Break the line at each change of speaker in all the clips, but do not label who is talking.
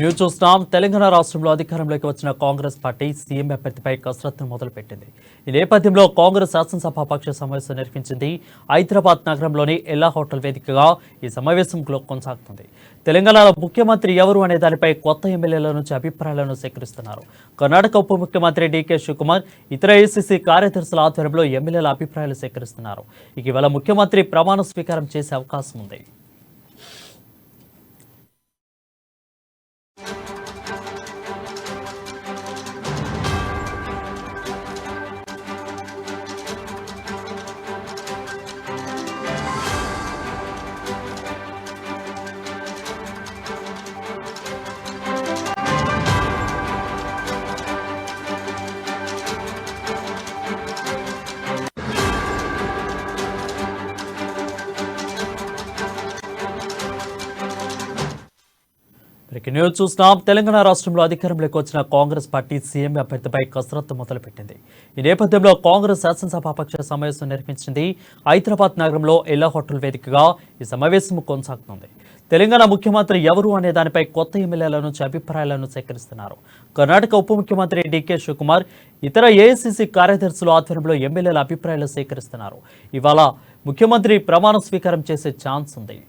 News చూస్తున్నాం. తెలంగాణ రాష్ట్రంలో అధికారంలోకి వచ్చిన కాంగ్రెస్ పార్టీ సీఎం అభ్యర్థిపై కసరత్తును మొదలుపెట్టింది. ఈ నేపథ్యంలో కాంగ్రెస్ శాసనసభాపక్ష సమావేశం నిర్వహించింది. హైదరాబాద్ నగరంలోని ఎల్లా హోటల్ వేదికగా ఈ సమావేశం కొనసాగుతుంది. తెలంగాణలో ముఖ్యమంత్రి ఎవరు అనే దానిపై కొత్త ఎమ్మెల్యేల నుంచి అభిప్రాయాలను సేకరిస్తున్నారు. కర్ణాటక ఉప ముఖ్యమంత్రి డీకే శివకుమార్, ఇతర ఏఐసీసీ కార్యదర్శుల ఆధ్వర్యంలో ఎమ్మెల్యేల అభిప్రాయాలు సేకరిస్తున్నారు. ఇటీవల ముఖ్యమంత్రి ప్రమాణ స్వీకారం చేసే అవకాశం ఉంది. న్యూస్ చూస్తున్నాం. తెలంగాణ రాష్ట్రంలో అధికారంలోకి వచ్చిన కాంగ్రెస్ పార్టీ సీఎం అభ్యర్థిపై కసరత్తు మొదలుపెట్టింది. ఈ నేపథ్యంలో కాంగ్రెస్ శాసనసభాపక్ష సమావేశం నిర్వహించింది. హైదరాబాద్ నగరంలో ఎల్లా హోటల్ వేదికగా ఈ సమావేశం కొనసాగుతుంది. తెలంగాణ ముఖ్యమంత్రి ఎవరు అనే దానిపై కొత్త ఎమ్మెల్యేల నుంచి అభిప్రాయాలను సేకరిస్తున్నారు. కర్ణాటక ఉప ముఖ్యమంత్రి డీకే శివకుమార్, ఇతర ఏఐసీసీ కార్యదర్శుల ఆధ్వర్యంలో ఎమ్మెల్యేల అభిప్రాయాలు సేకరిస్తున్నారు. ఇవాళ ముఖ్యమంత్రి ప్రమాణ స్వీకారం చేసే ఛాన్స్ ఉంది.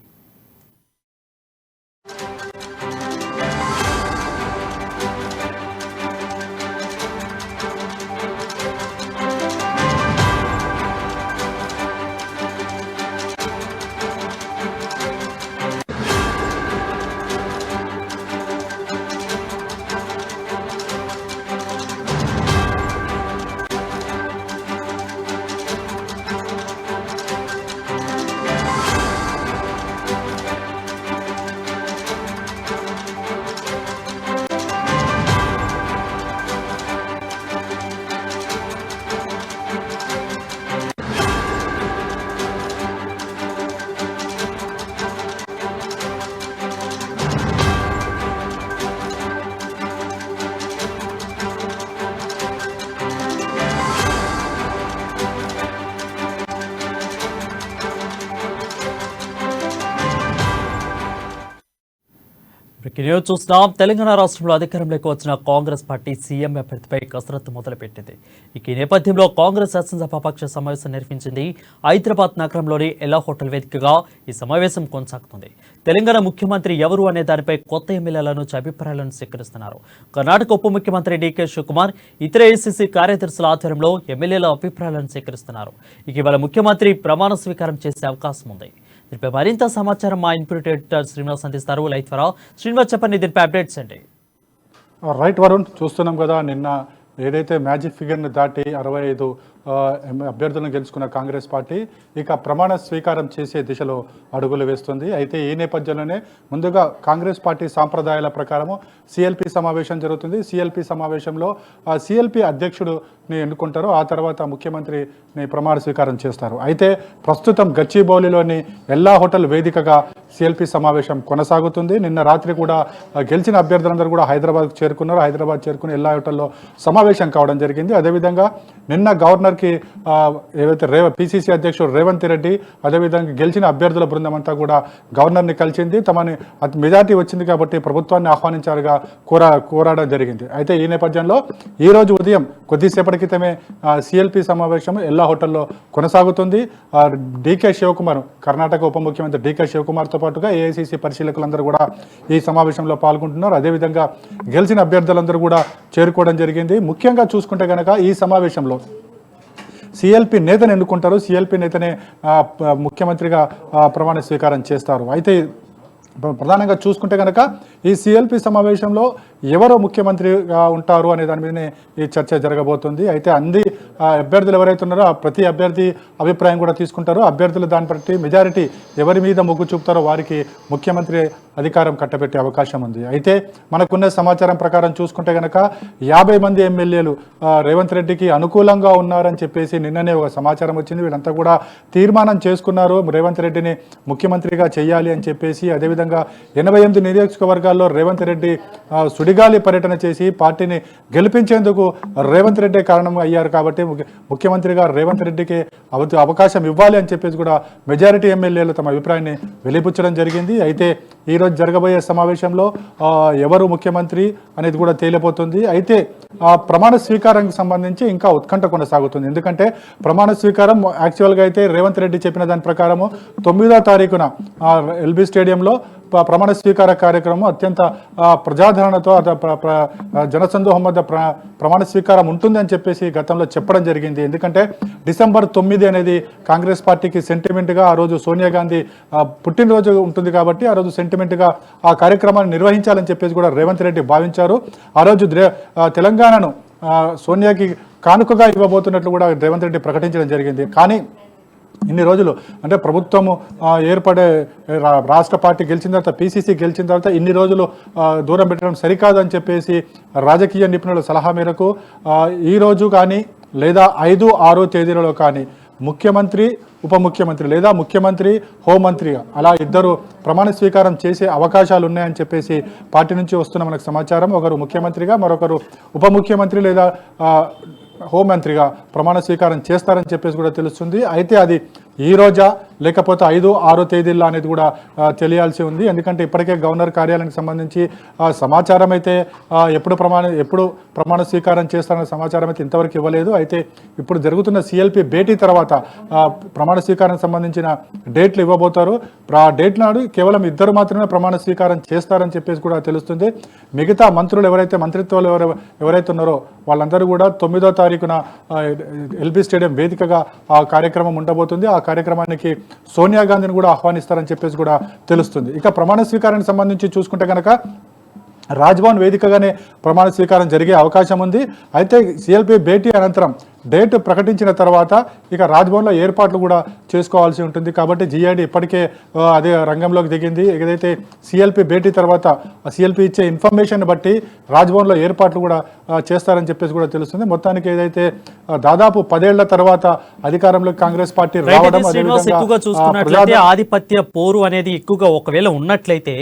న్యూస్ చూస్తున్నాం. తెలంగాణ రాష్ట్రంలో అధికారంలోకి వచ్చిన కాంగ్రెస్ పార్టీ సీఎం అభ్యర్థిపై కసరత్తు మొదలుపెట్టింది. ఈ నేపథ్యంలో కాంగ్రెస్ శాసనసభాపక్ష సమావేశం నిర్వహించింది. హైదరాబాద్ నగరంలోని ఎల్లా హోటల్ వేదికగా ఈ సమావేశం కొనసాగుతుంది. తెలంగాణ ముఖ్యమంత్రి ఎవరు అనే దానిపై కొత్త ఎమ్మెల్యేల నుంచి అభిప్రాయాలను సేకరిస్తున్నారు. కర్ణాటక ఉప ముఖ్యమంత్రి డీకే శివకుమార్, ఇతర ఏఐసీసీ కార్యదర్శుల ఆధ్వర్యంలో ఎమ్మెల్యేల అభిప్రాయాలను సేకరిస్తున్నారు. ఇటీవల ముఖ్యమంత్రి ప్రమాణ స్వీకారం చేసే అవకాశం ఉంది. దీనిపై మరింత సమాచారం మా ఇన్పుట్ ఎడిటర్ శ్రీనివాస్ అందిస్తారు. లైవ్ ద్వారా శ్రీనివాస్, చెప్పండి, దీనిపై అప్డేట్స్ అండి.
రైట్ వరుణ్, చూస్తున్నాం కదా, నిన్న ఏదైతే మ్యాజిక్ ఫిగర్ని దాటి 65 అభ్యర్థులను గెలుచుకున్న కాంగ్రెస్ పార్టీ ఇక ప్రమాణ స్వీకారం చేసే దిశలో అడుగులు వేస్తుంది. అయితే ఈ నేపథ్యంలోనే ముందుగా కాంగ్రెస్ పార్టీ సాంప్రదాయాల ప్రకారము సిఎల్పి సమావేశం జరుగుతుంది. సిఎల్పి సమావేశంలో సిఎల్పి అధ్యక్షుడిని ఎన్నుకుంటారు. ఆ తర్వాత ముఖ్యమంత్రిని ప్రమాణ స్వీకారం చేస్తారు. అయితే ప్రస్తుతం గచ్చిబౌలిలోని ఎల్లా హోటల్ వేదికగా సిఎల్పి సమావేశం కొనసాగుతుంది. నిన్న రాత్రి కూడా గెలిచిన అభ్యర్థులందరూ కూడా హైదరాబాద్కు చేరుకున్నారు. హైదరాబాద్ చేరుకుని ఎల్లా హోటల్లో సమావేశం కావడం జరిగింది. అదేవిధంగా నిన్న గవర్నర్కి ఏవైతే పిసిసి అధ్యక్షుడు రేవంత్ రెడ్డి, అదేవిధంగా గెలిచిన అభ్యర్థుల బృందం అంతా కూడా గవర్నర్ని కలిసింది. తమని మెజార్టీ వచ్చింది కాబట్టి ప్రభుత్వాన్ని ఆహ్వానించారుగా కోరడం జరిగింది. అయితే ఈ నేపథ్యంలో ఈరోజు ఉదయం కొద్దిసేపటి క్రితమే సిఎల్పి సమావేశం ఎల్లా హోటల్లో కొనసాగుతుంది. డీకే శివకుమార్, కర్ణాటక ఉప ముఖ్యమంత్రి డీకే శివకుమార్తో పాటుగా ఏఐసీసీ పరిశీలకులందరూ కూడా ఈ సమావేశంలో పాల్గొంటున్నారు. అదేవిధంగా గెలిచిన అభ్యర్థులందరూ కూడా చేరుకోవడం జరిగింది. ముఖ్యంగా చూసుకుంటే కనుక ఈ సమావేశంలో సిఎల్పి నేతను ఎన్నుకుంటారు. సిఎల్పి నేతనే ముఖ్యమంత్రిగా ప్రమాణ స్వీకారం చేస్తారు. అయితే ప్రధానంగా చూసుకుంటే కనుక ఈ సిఎల్పి సమావేశంలో ఎవరో ముఖ్యమంత్రిగా ఉంటారు అనే దాని మీదనే ఈ చర్చ జరగబోతుంది. అయితే అన్ని అభ్యర్థులు ఎవరైతే ఉన్నారో ప్రతి అభ్యర్థి అభిప్రాయం కూడా తీసుకుంటారు. అభ్యర్థులు దాన్ని బట్టి మెజారిటీ ఎవరి మీద మొగ్గు చూపుతారో వారికి ముఖ్యమంత్రి అధికారం కట్టబెట్టే అవకాశం ఉంది. అయితే మనకున్న సమాచారం ప్రకారం చూసుకుంటే కనుక 50 మంది ఎమ్మెల్యేలు రేవంత్ రెడ్డికి అనుకూలంగా ఉన్నారని చెప్పేసి నిన్ననే ఒక సమాచారం వచ్చింది. వీళ్ళంతా కూడా తీర్మానం చేసుకున్నారు రేవంత్ రెడ్డిని ముఖ్యమంత్రిగా చేయాలి అని చెప్పేసి. అదేవిధంగా 88 నియోజకవర్గాల్లో రేవంత్ రెడ్డి సుడిగాలి పర్యటన చేసి పార్టీని గెలిపించేందుకు రేవంత్ రెడ్డి కారణం అయ్యారు. కాబట్టి ముఖ్యమంత్రిగా రేవంత్ రెడ్డికి అవకాశం ఇవ్వాలి అని చెప్పేసి కూడా మెజారిటీ ఎమ్మెల్యేలు తమ అభిప్రాయాన్ని వెలిపుచ్చడం జరిగింది. అయితే ఈరోజు ఈరోజు జరగబోయే సమావేశంలో ఎవరు ముఖ్యమంత్రి అనేది కూడా తేలిపోతుంది. అయితే ప్రమాణ స్వీకారానికి సంబంధించి ఇంకా ఉత్కంఠ కొనసాగుతుంది. ఎందుకంటే ప్రమాణ స్వీకారం యాక్చువల్గా అయితే రేవంత్ రెడ్డి చెప్పిన దాని ప్రకారము 9వ తారీఖున ఎల్బీ స్టేడియంలో ప్రమాణ స్వీకార కార్యక్రమం అత్యంత ప్రజాదరణతో జనసందోహం వద్ద ప్రమాణ స్వీకారం ఉంటుంది అని చెప్పేసి గతంలో చెప్పడం జరిగింది. ఎందుకంటే డిసెంబర్ 9 అనేది కాంగ్రెస్ పార్టీకి సెంటిమెంట్గా, ఆ రోజు సోనియా గాంధీ పుట్టినరోజు ఉంటుంది కాబట్టి ఆ రోజు సెంటిమెంట్గా ఆ కార్యక్రమాన్ని నిర్వహించాలని చెప్పేసి కూడా రేవంత్ రెడ్డి భావించారు. ఆ రోజు తెలంగాణను సోనియాకి కానుకగా ఇవ్వబోతున్నట్లు కూడా రేవంత్ రెడ్డి ప్రకటించడం జరిగింది. కానీ ఇన్ని రోజులు అంటే ప్రభుత్వము ఏర్పడే రాష్ట్ర పార్టీ గెలిచిన తర్వాత, పీసీసీ గెలిచిన తర్వాత ఇన్ని రోజులు దూరం పెట్టడం సరికాదని చెప్పేసి రాజకీయ నిపుణుల సలహా మేరకు ఈరోజు కానీ లేదా 5-6 తేదీలలో కానీ ముఖ్యమంత్రి, ఉప ముఖ్యమంత్రి లేదా ముఖ్యమంత్రి, హోంమంత్రిగా అలా ఇద్దరు ప్రమాణ స్వీకారం చేసే అవకాశాలు ఉన్నాయని చెప్పేసి పార్టీ నుంచి వస్తున్న మనకు సమాచారం. ఒకరు ముఖ్యమంత్రిగా, మరొకరు ఉప ముఖ్యమంత్రి లేదా హోంమంత్రిగా ప్రమాణ స్వీకారం చేస్తారని చెప్పేసి కూడా తెలుస్తుంది. అయితే అది ఈ రోజా లేకపోతే 5-6 తేదీల్లో అనేది కూడా తెలియాల్సి ఉంది. ఎందుకంటే ఇప్పటికే గవర్నర్ కార్యాలయానికి సంబంధించి సమాచారం అయితే ఎప్పుడు ప్రమాణ స్వీకారం చేస్తారనే సమాచారం అయితే ఇంతవరకు ఇవ్వలేదు. అయితే ఇప్పుడు జరుగుతున్న సిఎల్పి భేటీ తర్వాత ప్రమాణ స్వీకారానికి సంబంధించిన డేట్లు ఇవ్వబోతారు. ఆ డేట్ నాడు కేవలం ఇద్దరు మాత్రమే ప్రమాణ స్వీకారం చేస్తారని చెప్పేసి కూడా తెలుస్తుంది. మిగతా మంత్రులు మంత్రిత్వాలు ఎవరైతే ఉన్నారో వాళ్ళందరూ కూడా 9వ తారీఖున ఎల్బీ స్టేడియం వేదికగా ఆ కార్యక్రమం ఉండబోతుంది. ఆ కార్యక్రమానికి సోనియా గాంధీని కూడా ఆహ్వానిస్తారని చెప్పేసి కూడా తెలుస్తుంది. ఇక ప్రమాణ స్వీకారానికి సంబంధించి చూసుకుంటే కనుక రాజ్భవన్ వేదికగానే ప్రమాణ స్వీకారం జరిగే అవకాశం ఉంది. అయితే సిఎల్పి భేటీ అనంతరం డేట్ ప్రకటించిన తర్వాత ఇక రాజ్భవన్లో ఏర్పాట్లు కూడా చేసుకోవాల్సి ఉంటుంది. కాబట్టి జీఐడి ఇప్పటికే అదే రంగంలోకి దిగింది. ఏదైతే సిఎల్పి భేటీ తర్వాత సిఎల్పి ఇచ్చే ఇన్ఫర్మేషన్ బట్టి రాజ్భవన్లో ఏర్పాట్లు కూడా చేస్తారని చెప్పేసి కూడా తెలుస్తుంది. మొత్తానికి ఏదైతే దాదాపు 10 ఏళ్ల తర్వాత అధికారంలోకి కాంగ్రెస్ పార్టీ రావడం,
ఎక్కువగా చూసుకున్నట్లయితే ఆధిపత్య పోరు అనేది ఎక్కువగా ఒకవేళ ఉన్నట్లయితే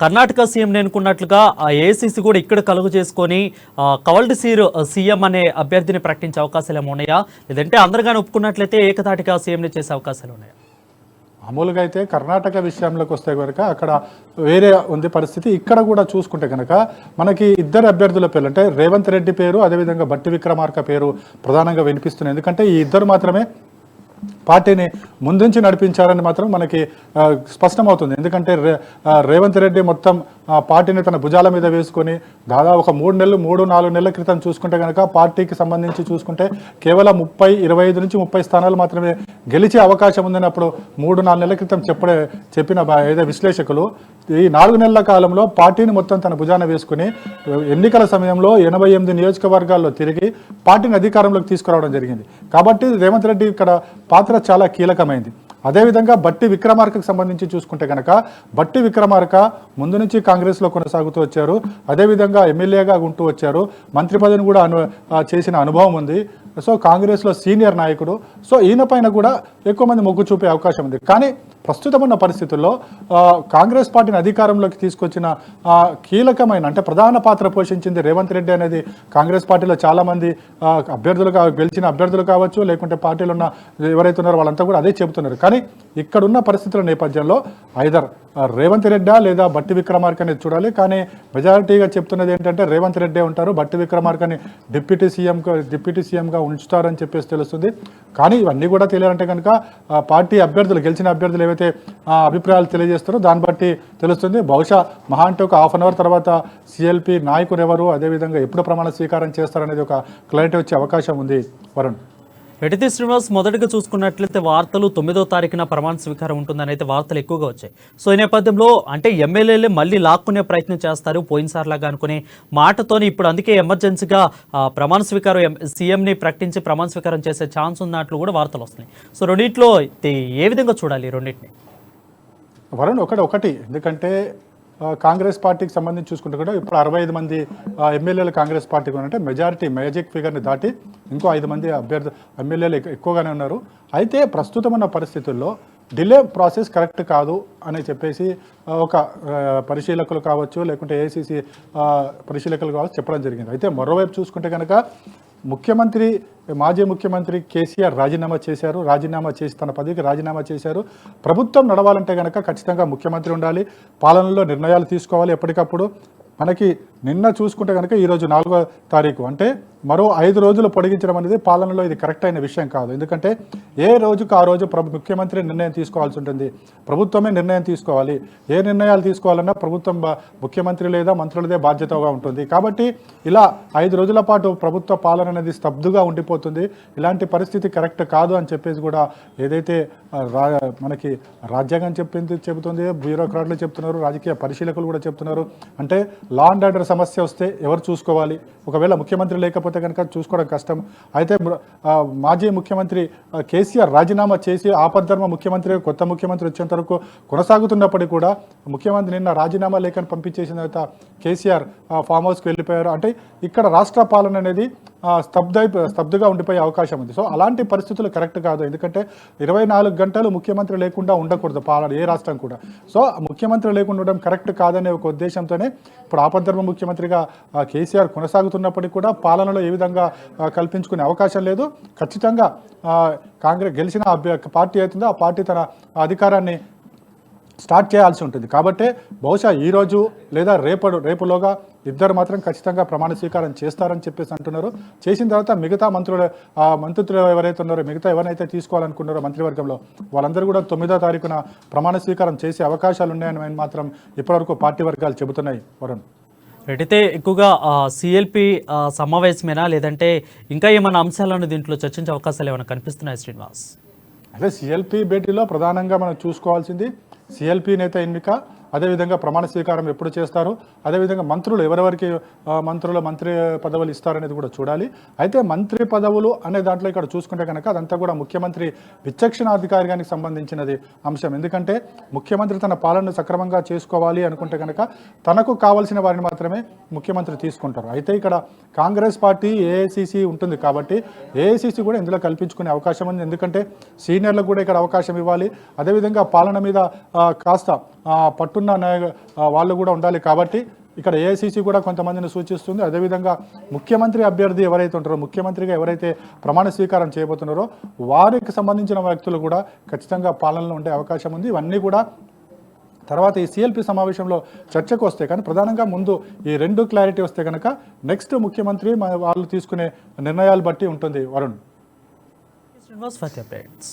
కర్ణాటక సీఎం అనుకున్నట్లుగా ఏఐసిసి కూడా ఇక్కడ కలుగు చేసుకొని కవల్డ్ సీఎం అనే అభ్యర్థిని ప్రకటించే అవకాశాలు ఏమన్నాయా, లేదంటే అందరుగానే ఒప్పుకున్నట్లయితే ఏకతాటిగా సీఎంని చేసే అవకాశాలు ఉన్నాయా?
మామూలుగా అయితే కర్ణాటక విషయంలోకి వస్తే కనుక అక్కడ వేరే ఉంది పరిస్థితి. ఇక్కడ కూడా చూసుకుంటే కనుక మనకి ఇద్దరు అభ్యర్థుల పేర్లు అంటే రేవంత్ రెడ్డి పేరు, అదేవిధంగా బట్టి విక్రమార్క పేరు ప్రధానంగా వినిపిస్తున్నాయి. ఎందుకంటే ఈ ఇద్దరు మాత్రమే పార్టీని ముందుంచి నడిపించారని మాత్రం మనకి స్పష్టమవుతుంది. ఎందుకంటే రేవంత్ రెడ్డి మొత్తం పార్టీని తన భుజాల మీద వేసుకొని దాదాపు ఒక 3-4 నెలల క్రితం చూసుకుంటే కనుక పార్టీకి సంబంధించి చూసుకుంటే కేవలం 25 నుంచి 30 స్థానాలు మాత్రమే గెలిచే అవకాశం ఉందని అప్పుడు 3-4 నెలల క్రితం చెప్పిన ఏదో విశ్లేషకులు ఈ 4 నెలల కాలంలో పార్టీని మొత్తం తన భుజాన వేసుకుని ఎన్నికల సమయంలో 88 నియోజకవర్గాల్లో తిరిగి పార్టీని అధికారంలోకి తీసుకురావడం జరిగింది. కాబట్టి రేవంత్ రెడ్డి ఇక్కడ పాత్ర చాలా కీలకమైంది. అదేవిధంగా బట్టి విక్రమార్కకు సంబంధించి చూసుకుంటే కనుక బట్టి విక్రమార్క ముందు నుంచి కాంగ్రెస్లో కొనసాగుతూ వచ్చారు. అదేవిధంగా ఎమ్మెల్యేగా ఉంటూ వచ్చారు. మంత్రి పదవిని కూడా చేసిన అనుభవం ఉంది. సో కాంగ్రెస్లో సీనియర్ నాయకుడు. సో ఈయన పైన కూడా ఎక్కువ మంది మొగ్గు చూపే అవకాశం ఉంది. కానీ ప్రస్తుతం ఉన్న పరిస్థితుల్లో కాంగ్రెస్ పార్టీని అధికారంలోకి తీసుకొచ్చిన కీలకమైన అంటే ప్రధాన పాత్ర పోషించింది రేవంత్ రెడ్డి అనేది కాంగ్రెస్ పార్టీలో చాలామంది గెలిచిన అభ్యర్థులు కావచ్చు, లేకుంటే పార్టీలో ఉన్న ఎవరైతే ఉన్నారో వాళ్ళంతా కూడా అదే చెబుతున్నారు. కానీ ఇక్కడున్న పరిస్థితుల నేపథ్యంలో ఐదర్ రేవంత్ రెడ్డా లేదా బట్టి విక్రమార్క అనేది చూడాలి. కానీ మెజారిటీగా చెప్తున్నది ఏంటంటే రేవంత్ రెడ్డే ఉంటారు, బట్టి విక్రమార్కని డిప్యూటీ సీఎంగా ఉంచుతారని చెప్పేసి తెలుస్తుంది. కానీ ఇవన్నీ కూడా తెలియాలంటే కనుక పార్టీ అభ్యర్థులు గెలిచిన అభ్యర్థులు ఏవైతే అభిప్రాయాలు తెలియజేస్తారో దాన్ని బట్టి తెలుస్తుంది. బహుశా మహా అంటే ఒక హాఫ్ అన్ అవర్ తర్వాత సిఎల్పి నాయకులు ఎవరు, అదేవిధంగా ఎప్పుడు ప్రమాణ స్వీకారం చేస్తారనేది ఒక క్లారిటీ వచ్చే అవకాశం ఉంది. వరుణ్,
ఎడితి శ్రీనివాస్, మొదటిగా చూసుకున్నట్లయితే వార్తలు 9వ తారీఖున ప్రమాణ స్వీకారం ఉంటుందని అయితే వార్తలు ఎక్కువగా వచ్చాయి. సో ఈ నేపథ్యంలో అంటే ఎమ్మెల్యేలే మళ్ళీ లాక్కునే ప్రయత్నం చేస్తారు పోయినసారిలాగా అనుకునే మాటతోని ఇప్పుడు అందుకే ఎమర్జెన్సీగా ప్రమాణ స్వీకారం సీఎంని ప్రకటించి ప్రమాణ స్వీకారం చేసే ఛాన్స్ ఉన్నట్లు కూడా వార్తలు వస్తున్నాయి. సో రెండింటిలో ఏ విధంగా చూడాలి రెండింటిని?
వరుణ్, ఒకటి ఎందుకంటే కాంగ్రెస్ పార్టీకి సంబంధించి చూసుకుంటే కూడా ఇప్పుడు 65 మంది ఎమ్మెల్యేలు కాంగ్రెస్ పార్టీకి అంటే మెజారిటీ మ్యాజిక్ ఫిగర్ని దాటి ఇంకో 5 మంది ఎమ్మెల్యేలు ఎక్కువగానే ఉన్నారు. అయితే ప్రస్తుతం ఉన్న పరిస్థితుల్లో డిలే ప్రాసెస్ కరెక్ట్ కాదు అని చెప్పేసి ఒక పరిశీలకులు కావచ్చు, లేకుంటే ఏఐసిసి పరిశీలకులు కావచ్చు చెప్పడం జరిగింది. అయితే మరోవైపు చూసుకుంటే కనుక మాజీ ముఖ్యమంత్రి కేసీఆర్ రాజీనామా చేశారు. రాజీనామా చేసి తన పదవికి రాజీనామా చేశారు. ప్రభుత్వం నడవాలంటే కనుక ఖచ్చితంగా ముఖ్యమంత్రి ఉండాలి, పాలనలో నిర్ణయాలు తీసుకోవాలి ఎప్పటికప్పుడు. మనకి నిన్న చూసుకుంటే కనుక ఈరోజు 4వ తారీఖు అంటే మరో 5 రోజులు పొడిగించడం అనేది పాలనలో ఇది కరెక్ట్ అయిన విషయం కాదు. ఎందుకంటే ఏ రోజుకు ఆ రోజు ముఖ్యమంత్రి నిర్ణయం తీసుకోవాల్సి ఉంటుంది, ప్రభుత్వమే నిర్ణయం తీసుకోవాలి. ఏ నిర్ణయాలు తీసుకోవాలన్నా ప్రభుత్వం ముఖ్యమంత్రి లేదా మంత్రులదే బాధ్యతగా ఉంటుంది. కాబట్టి ఇలా 5 రోజుల పాటు ప్రభుత్వ పాలన అనేది స్తబ్దుగా ఉండిపోతుంది. ఇలాంటి పరిస్థితి కరెక్ట్ కాదు అని చెప్పేసి కూడా ఏదైతే మనకి రాజ్యాంగం చెబుతుంది, బ్యూరోక్రాట్లు చెప్తున్నారు, రాజకీయ పరిశీలకులు కూడా చెప్తున్నారు. అంటే లా అండ్ ఆర్డర్ సమస్య వస్తే ఎవరు చూసుకోవాలి? ఒకవేళ ముఖ్యమంత్రి లేకపోతే కనుక చూసుకోవడం కష్టం. అయితే మాజీ ముఖ్యమంత్రి కేసీఆర్ రాజీనామా చేసి ఆపద్ధర్మ ముఖ్యమంత్రి కొత్త ముఖ్యమంత్రి వచ్చేంత వరకు కొనసాగుతున్నప్పటికీ కూడా ముఖ్యమంత్రి నిన్న రాజీనామా లేఖను పంపించేసిన తర్వాత కేసీఆర్ ఫామ్ హౌస్కి వెళ్ళిపోయారు. అంటే ఇక్కడ రాష్ట్ర పాలన అనేది స్తబ్దుగా ఉండిపోయే అవకాశం ఉంది. సో అలాంటి పరిస్థితులు కరెక్ట్ కాదు. ఎందుకంటే 24 గంటలు ముఖ్యమంత్రి లేకుండా ఉండకూడదు పాలన ఏ రాష్ట్రం కూడా. సో ముఖ్యమంత్రి లేకుండా ఉండడం కరెక్ట్ కాదనే ఒక ఉద్దేశంతోనే ఇప్పుడు ఆపద్ధర్మ ముఖ్యమంత్రిగా కేసీఆర్ కొనసాగుతున్నప్పటికీ కూడా పాలనలో ఏ విధంగా కల్పించుకునే అవకాశం లేదు. ఖచ్చితంగా కాంగ్రెస్ గెలిచిన పార్టీ అవుతుందో ఆ పార్టీ తన అధికారాన్ని స్టార్ట్ చేయాల్సి ఉంటుంది. కాబట్టి బహుశా ఈరోజు లేదా రేపులోగా ఇద్దరు మాత్రం ఖచ్చితంగా ప్రమాణ స్వీకారం చేస్తారని చెప్పేసి అంటున్నారు. చేసిన తర్వాత మిగతా మంత్రులు ఎవరైతే ఉన్నారో, మిగతా ఎవరైతే తీసుకోవాలనుకున్నారో మంత్రివర్గంలో వాళ్ళందరూ కూడా 9వ తారీఖున ప్రమాణ స్వీకారం చేసే అవకాశాలు ఉన్నాయని మాత్రం ఇప్పటివరకు పార్టీ వర్గాలు చెబుతున్నాయి. వరుణ్,
అయితే ఎక్కువగా సిఎల్పి సమావేశమేనా లేదంటే ఇంకా ఏమైనా అంశాలను దీంట్లో చర్చించే అవకాశాలు ఏమైనా కనిపిస్తున్నాయి శ్రీనివాస్?
అదే సిఎల్పి భేటీలో ప్రధానంగా మనం చూసుకోవాల్సింది సిఎల్పి నేత ఎన్నిక, అదేవిధంగా ప్రమాణ స్వీకారం ఎప్పుడు చేస్తారు, అదేవిధంగా మంత్రులు ఎవరెవరికి మంత్రి పదవులు ఇస్తారనేది కూడా చూడాలి. అయితే మంత్రి పదవులు అనే దాంట్లో ఇక్కడ చూసుకుంటే కనుక అదంతా కూడా ముఖ్యమంత్రి విచక్షణాధికారానికి సంబంధించినది అంశం. ఎందుకంటే ముఖ్యమంత్రి తన పాలనను సక్రమంగా చేసుకోవాలి అనుకుంటే కనుక తనకు కావాల్సిన వారిని మాత్రమే ముఖ్యమంత్రి తీసుకుంటారు. అయితే ఇక్కడ కాంగ్రెస్ పార్టీ ఏఐసిసి ఉంటుంది కాబట్టి ఏఐసిసి కూడా ఇందులో కల్పించుకునే అవకాశం ఉంది. ఎందుకంటే సీనియర్లకు కూడా ఇక్కడ అవకాశం ఇవ్వాలి, అదేవిధంగా పాలన మీద కాస్త పట్టున్న వాళ్ళు కూడా ఉండాలి. కాబట్టి ఇక్కడ ఏఐసిసి కూడా కొంతమందిని సూచిస్తుంది. అదేవిధంగా ముఖ్యమంత్రి అభ్యర్థి ఎవరైతే ఉంటారో, ముఖ్యమంత్రిగా ఎవరైతే ప్రమాణ స్వీకారం చేయబోతున్నారో వారికి సంబంధించిన వ్యక్తులు కూడా ఖచ్చితంగా పాలనలో ఉండే అవకాశం ఉంది. ఇవన్నీ కూడా తర్వాత ఈ సిఎల్పి సమావేశంలో చర్చకు వస్తే కానీ ప్రధానంగా ముందు ఈ 2 క్లారిటీ వస్తే కనుక నెక్స్ట్ ముఖ్యమంత్రి వాళ్ళు తీసుకునే నిర్ణయాలు బట్టి ఉంటుంది. Varun,
Srinivas for the updates.